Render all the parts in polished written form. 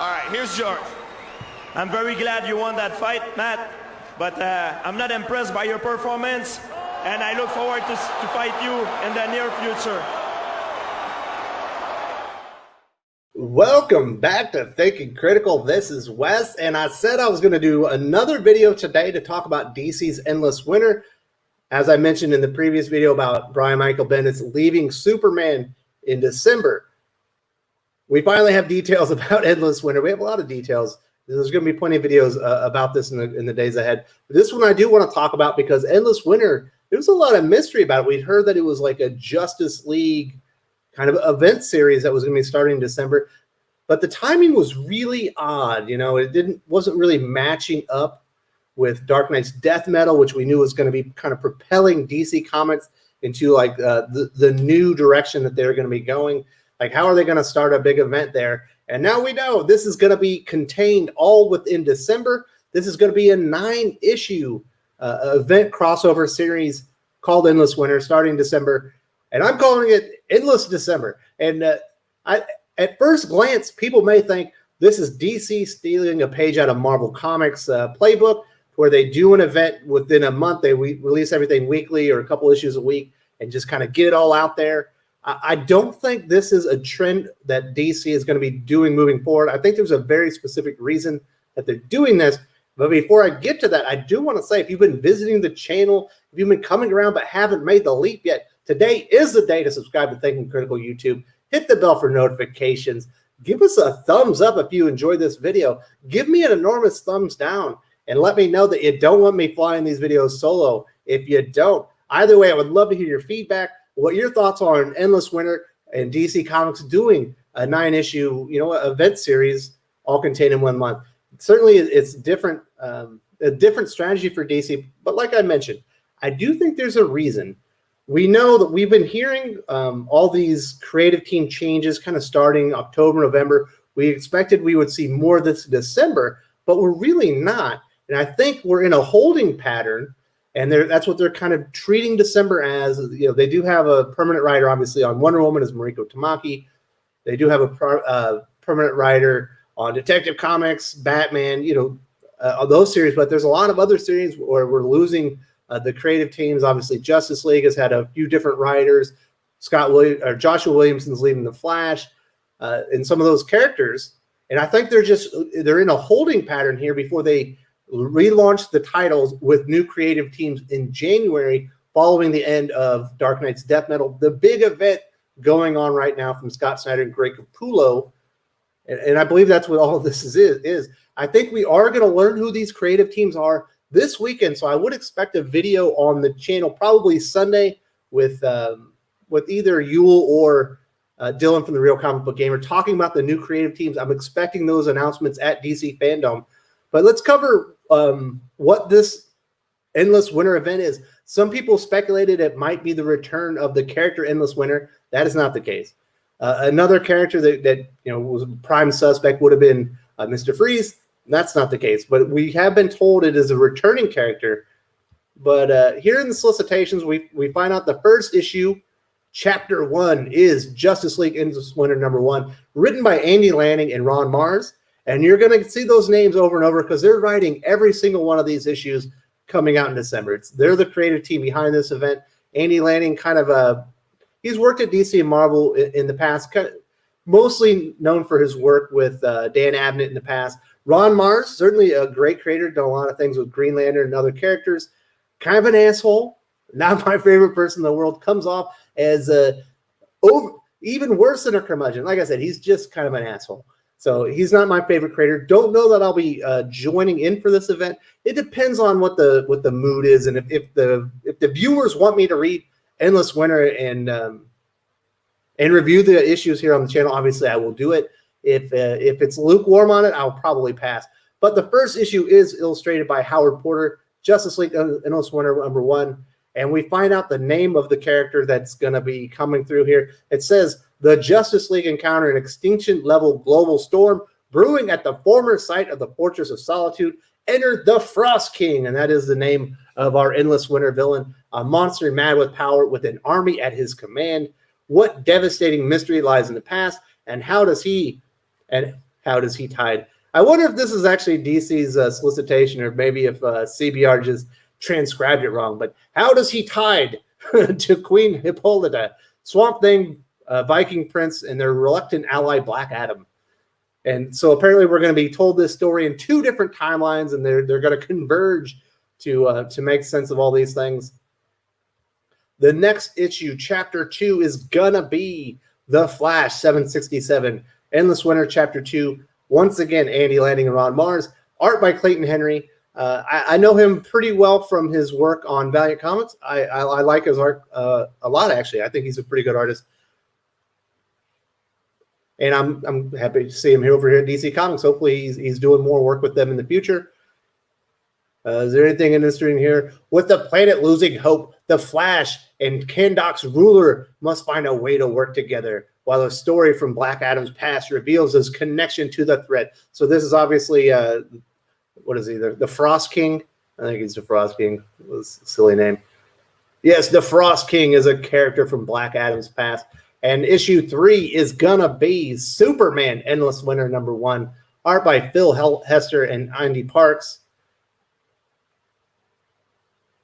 All right, here's George. I'm very glad you won that fight, Matt, but I'm not impressed by your performance, and I look forward to fight you in the near future. Welcome back to Thinking Critical. This is Wes, and I said I was going to do another video today to talk about DC's Endless Winter. As I mentioned in the previous video about Brian Michael Bennett's leaving Superman in December, we finally have details about Endless Winter. We have a lot of details. There's going to be plenty of videos about this in the days ahead. But this one I do want to talk about because Endless Winter, there was a lot of mystery about it. We'd heard that it was like a Justice League kind of event series that was going to be starting in December, but the timing was really odd. You know, it wasn't really matching up with Dark Knight's Death Metal, which we knew was going to be kind of propelling DC Comics into like the new direction that they're going to be going. Like, how are they going to start a big event there? And now we know this is going to be contained all within December. This is going to be a 9-issue event crossover series called Endless Winter starting December. And I'm calling it Endless December. And at first glance, people may think this is DC stealing a page out of Marvel Comics playbook, where they do an event within a month. They release everything weekly or a couple issues a week and just kind of get it all out there. I don't think this is a trend that DC is going to be doing moving forward. I think there's a very specific reason that they're doing this. But before I get to that, I do want to say, if you've been visiting the channel, if you've been coming around but haven't made the leap yet, today is the day to subscribe to Thinking Critical YouTube. Hit the bell for notifications. Give us a thumbs up if you enjoyed this video. Give me an enormous thumbs down and let me know that you don't want me flying these videos solo. If you don't, either way, I would love to hear your feedback, what your thoughts are on Endless Winter and DC Comics doing a 9-issue, event series all contained in 1 month. Certainly, it's different, a different strategy for DC. But like I mentioned, I do think there's a reason. We know that we've been hearing all these creative team changes kind of starting October, November. We expected we would see more this December, but we're really not. And I think we're in a holding pattern, and that's what they're kind of treating December as. They do have a permanent writer, obviously, on Wonder Woman as Mariko Tamaki. They do have a permanent writer on Detective Comics, Batman, those series. But there's a lot of other series where we're losing the creative teams. Obviously, Justice League has had a few different writers. Joshua Williamson's leaving The Flash, and some of those characters. And I think they're in a holding pattern here before they relaunch the titles with new creative teams in January, following the end of Dark Knight's Death Metal, the big event going on right now from Scott Snyder and Greg Capullo. And I believe that's what all of this is. I think we are going to learn who these creative teams are this weekend, so I would expect a video on the channel probably Sunday with either Yule or Dylan from the Real Comic Book Gamer talking about the new creative teams. I'm expecting those announcements at DC Fandom. But let's cover what this Endless Winter event is. Some people speculated it might be the return of the character Endless Winter. That is not the case. Another character that was a prime suspect would have been Mr. Freeze. That's not the case. But we have been told it is a returning character. But here in the solicitations, we find out the first issue, Chapter 1, is Justice League Endless Winter #1, written by Andy Lanning and Ron Marz. And you're going to see those names over and over because they're writing every single one of these issues coming out in December. They're the creative team behind this event. Andy Lanning he's worked at DC and Marvel in the past, mostly known for his work with Dan Abnett in the past. Ron Marz, certainly a great creator, done a lot of things with Green Lantern and other characters. Kind of an asshole, not my favorite person in the world. Comes off as even worse than a curmudgeon. Like I said, he's just kind of an asshole. So he's not my favorite creator. Don't know that I'll be joining in for this event. It depends on what the mood is, and if the viewers want me to read Endless Winter and review the issues here on the channel, obviously I will do it. If it's lukewarm on it, I'll probably pass. But the first issue is illustrated by Howard Porter, Justice League Endless Winter #1, and we find out the name of the character that's going to be coming through here. It says, the Justice League encounter an extinction-level global storm brewing at the former site of the Fortress of Solitude. Enter the Frost King, and that is the name of our Endless Winter villain, a monster mad with power with an army at his command. What devastating mystery lies in the past, and how does he How does he tied? I wonder if this is actually DC's solicitation, or maybe if CBR just transcribed it wrong. But how does he tied to Queen Hippolyta, Swamp Thing, Viking Prince, and their reluctant ally Black Adam? And so apparently we're going to be told this story in 2 different timelines, and they're going to converge to make sense of all these things. The next issue, Chapter 2, is going to be The Flash 767, Endless Winter, Chapter 2. Once again, Andy Lanning and Ron Marz. Art by Clayton Henry. I know him pretty well from his work on Valiant Comics. I like his art a lot, actually. I think he's a pretty good artist. And I'm happy to see him here over here at DC Comics. Hopefully he's doing more work with them in the future. Is there anything interesting here? With the planet losing hope, the Flash and Kandok's ruler must find a way to work together, while a story from Black Adam's past reveals his connection to the threat. So this is obviously, what is he, the Frost King? I think he's the Frost King. It was a silly name. Yes, the Frost King is a character from Black Adam's past. And issue 3 is gonna be Superman Endless Winter #1. Art by Phil Hester and Andy Parks.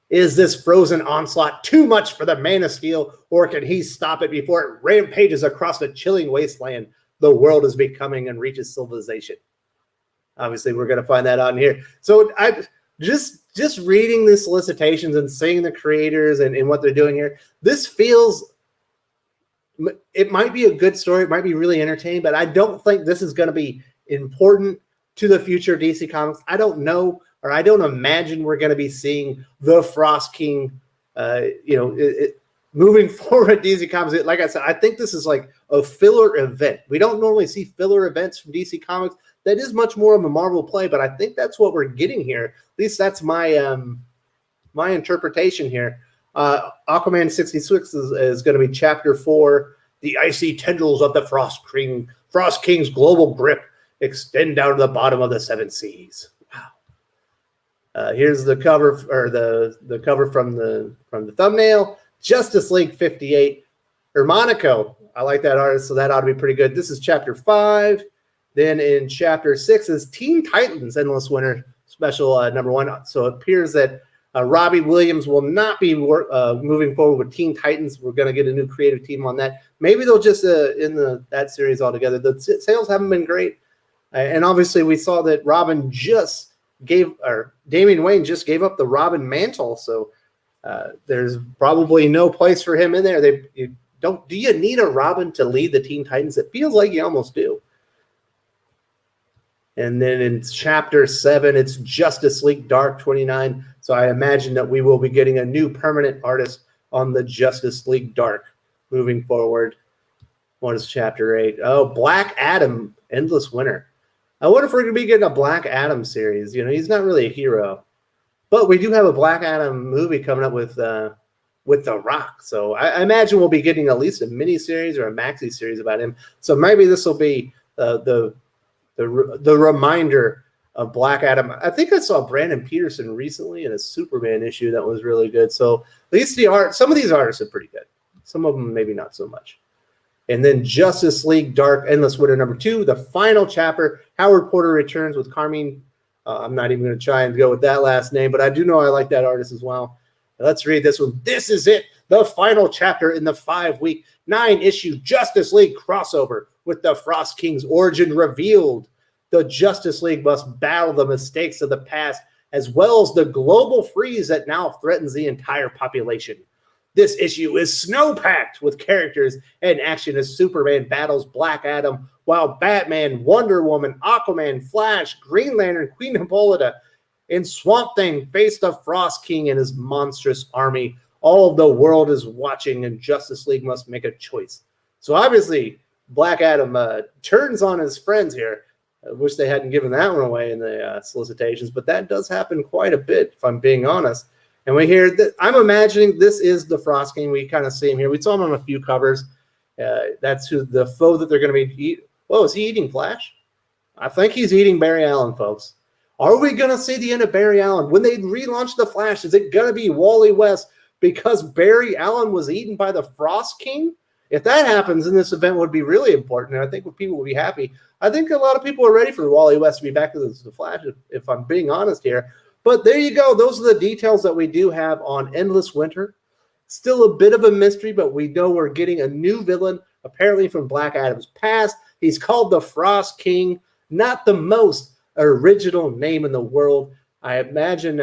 Is this frozen onslaught too much for the Man of Steel, or can he stop it before it rampages across the chilling wasteland the world is becoming and reaches civilization? Obviously, we're going to find that out in here. So I just reading the solicitations and seeing the creators and what they're doing here, this feels, it might be a good story. It might be really entertaining, but I don't think this is going to be important to the future of DC Comics. I don't know, or I don't imagine we're going to be seeing the Frost King, moving forward at DC Comics. Like I said, I think this is like a filler event. We don't normally see filler events from DC Comics. That is much more of a Marvel play, but I think that's what we're getting here. At least that's my my interpretation here. Aquaman 66 is going to be Chapter 4. The icy tendrils of the Frost King's global grip extend down to the bottom of the 7 seas. Here's the cover, or the cover from the thumbnail. Justice League 58. Hermonico. I like that artist, so that ought to be pretty good. This is Chapter 5. Then in Chapter 6 is Teen Titans Endless Winter Special #1. So it appears that Robbie Williams will not be moving forward with Teen Titans. We're going to get a new creative team on that. Maybe they'll just end that series altogether. The sales haven't been great. And obviously we saw that Damian Wayne just gave up the Robin mantle. So there's probably no place for him in there. Do you need a Robin to lead the Teen Titans? It feels like you almost do. And then in Chapter 7, it's Justice League Dark 29. So I imagine that we will be getting a new permanent artist on the Justice League Dark moving forward. What is Chapter 8? Oh, Black Adam Endless Winter. I wonder if we're going to be getting a Black Adam series. You know, he's not really a hero. But we do have a Black Adam movie coming up with The Rock. So I imagine we'll be getting at least a mini-series or a maxi series about him. So maybe this will be the reminder of Black Adam. I think I saw Brandon Peterson recently in a Superman issue that was really good. So at least the art, some of these artists are pretty good. Some of them maybe not so much. And then Justice League Dark Endless Winter #2, the final chapter. Howard Porter returns with Carmine. I'm not even going to try and go with that last name, but I do know I like that artist as well. Let's read this one. This is it. The final chapter in the 5-week, 9-issue Justice League crossover with the Frost King's origin revealed. The Justice League must battle the mistakes of the past, as well as the global freeze that now threatens the entire population. This issue is snow-packed with characters and action as Superman battles Black Adam, while Batman, Wonder Woman, Aquaman, Flash, Green Lantern, Queen Hippolyta, and Swamp Thing face the Frost King and his monstrous army. All of the world is watching, and Justice League must make a choice. So obviously, Black Adam turns on his friends here. I wish they hadn't given that one away in the solicitations, but that does happen quite a bit, if I'm being honest. And we hear that, I'm imagining this is the Frost King. We kind of see him here. We saw him on a few covers. That's who the foe that they're going to be eating. Whoa, is he eating Flash? I think he's eating Barry Allen, folks. Are we going to see the end of Barry Allen? When they relaunch the Flash, is it going to be Wally West because Barry Allen was eaten by the Frost King? If that happens, then this event would be really important, and I think people would be happy. I think a lot of people are ready for Wally West to be back to the Flash, if I'm being honest here. But there you go. Those are the details that we do have on Endless Winter. Still a bit of a mystery, but we know we're getting a new villain, apparently from Black Adam's past. He's called the Frost King. Not the most original name in the world. I imagine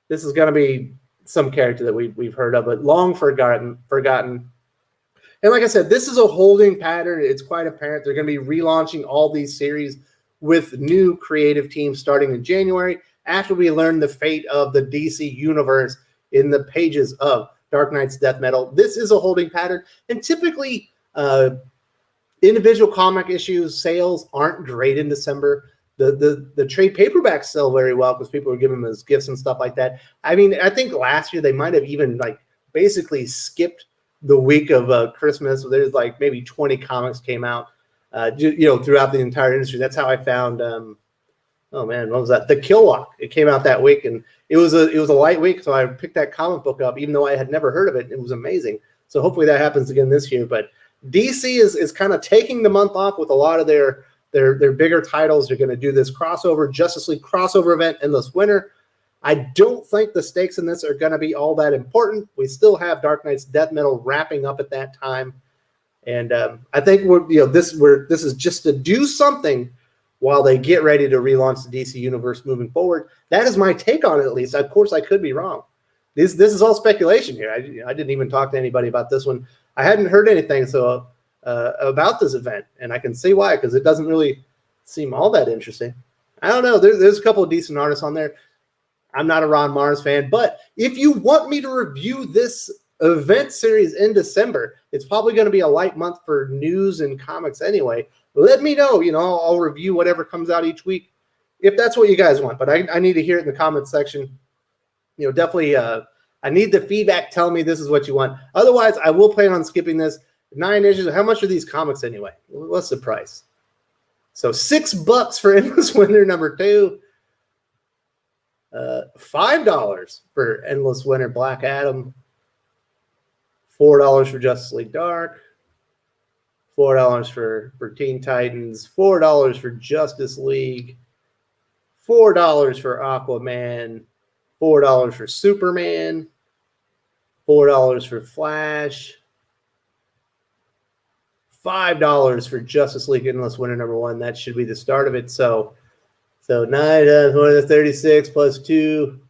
this is going to be some character that we've heard of, but long forgotten. And like I said, this is a holding pattern. It's quite apparent. They're going to be relaunching all these series with new creative teams starting in January after we learn the fate of the DC universe in the pages of Dark Knight's Death Metal. This is a holding pattern, and typically individual comic issues sales aren't great in December. The trade paperbacks sell very well because people are giving them as gifts and stuff like that. I mean, I think last year they might have even basically skipped the week of Christmas. So there's maybe 20 comics came out, throughout the entire industry. That's how I found. Oh man, what was that? The Killwalk. It came out that week, and it was a light week, so I picked that comic book up, even though I had never heard of it. It was amazing. So hopefully that happens again this year. But DC is kind of taking the month off with a lot of their bigger titles. They're going to do this crossover Justice League crossover event Endless Winter. I don't think the stakes in this are going to be all that important. We still have Dark Knight's Death Metal wrapping up at that time, and I think this is just to do something while they get ready to relaunch the DC universe moving forward. That is my take on it, at least. Of course, I could be wrong. This is all speculation here. I didn't even talk to anybody about this one. I hadn't heard anything about this event, and I can see why, because it doesn't really seem all that interesting. I don't know. There's a couple of decent artists on there. I'm not a Ron Marz fan, but if you want me to review this event series in December, it's probably going to be a light month for news and comics anyway. Let me know. I'll review whatever comes out each week if that's what you guys want. But I need to hear it in the comments section. Definitely I need the feedback telling me this is what you want. Otherwise, I will plan on skipping this. 9 issues. How much are these comics anyway? What's the price? So $6 for Endless Winter #2. $5 for Endless Winter Black Adam. $4 for Justice League Dark. $4 for Teen Titans. $4 for Justice League. $4 for Aquaman. $4 for Superman. $4 for Flash. $5 for Justice League Endless Winter #1. That should be the start of it. So 9 times 1 to 36 plus 2.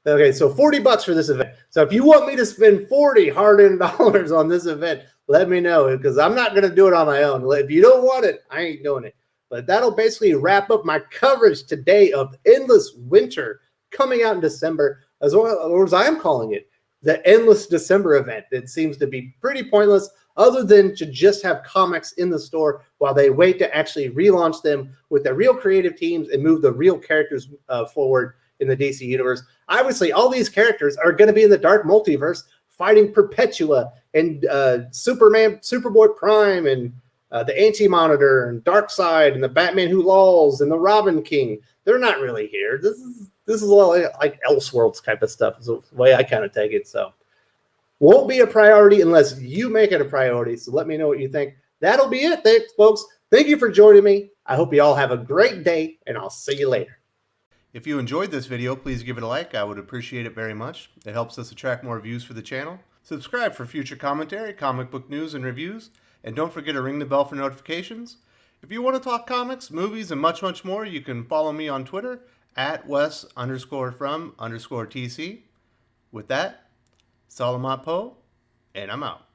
Okay, so $40 for this event. So if you want me to spend 40 hard-earned dollars on this event, let me know, because I'm not going to do it on my own. If you don't want it, I ain't doing it. But that'll basically wrap up my coverage today of Endless Winter coming out in December, as well as I am calling it, the Endless December event. It seems to be pretty pointless, other than to just have comics in the store while they wait to actually relaunch them with the real creative teams and move the real characters forward in the DC universe. Obviously, all these characters are going to be in the Dark Multiverse fighting Perpetua and Superman, Superboy Prime, and the Anti-Monitor and Darkseid and the Batman Who Lolls and the Robin King. They're not really here. This is a lot like Elseworlds type of stuff is the way I kind of take it. So won't be a priority unless you make it a priority. So let me know what you think. That'll be it. Thanks, folks. Thank you for joining me. I hope you all have a great day, and I'll see you later. If you enjoyed this video, please give it a like. I would appreciate it very much. It helps us attract more views for the channel. Subscribe for future commentary, comic book news, and reviews. And don't forget to ring the bell for notifications. If you want to talk comics, movies, and much, much more, you can follow me on Twitter at Wes_from_TC. With that, Salamat Po, and I'm out.